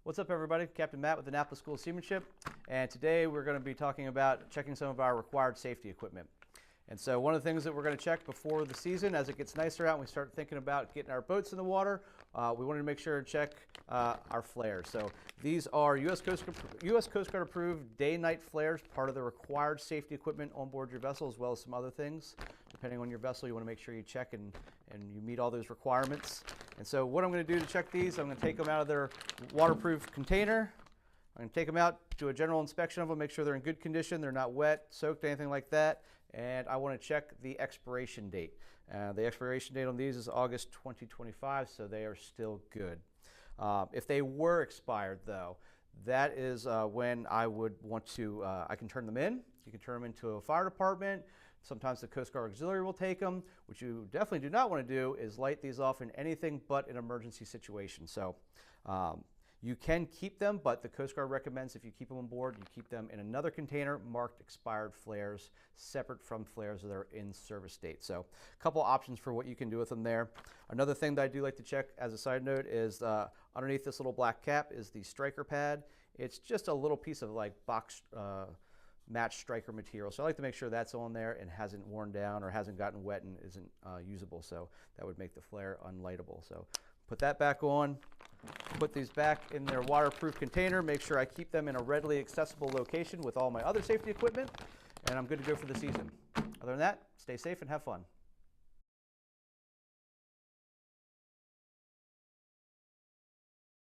What's up, everybody? Captain Matt with Annapolis School of Seamanship, and today we're going to be talking about checking some of our required safety equipment. And so one of the things that we're going to check before the season, as it gets nicer out and we start thinking about getting our boats in the water, we wanted to make sure and check our flares. So these are U.S. Coast Guard approved day-night flares, part of the required safety equipment on board your vessel, as well as some other things. Depending on your vessel, you want to make sure you check and you meet all those requirements. And so what I'm going to do to check these, I'm going to take them out of their waterproof container. I'm going to take them out, do a general inspection of them, make sure they're in good condition, they're not wet, soaked, anything like that. And I want to check the expiration date. The expiration date on these is August 2025, so they are still good. If they were expired, though, that is when I would want to, I can turn them in. You can turn them into a fire department. Sometimes the Coast Guard Auxiliary will take them. What you definitely do not want to do is light these off in anything but an emergency situation. So you can keep them, but the Coast Guard recommends if you keep them on board, you keep them in another container marked expired flares, separate from flares that are in service date. So a couple options for what you can do with them there. Another thing that I do like to check as a side note is underneath this little black cap is the striker pad. It's just a little piece of like box match striker material. So I like to make sure that's on there and hasn't worn down or hasn't gotten wet and isn't usable. So that would make the flare unlightable. So put that back on, put these back in their waterproof container, make sure I keep them in a readily accessible location with all my other safety equipment, and I'm good to go for the season. Other than that, stay safe and have fun.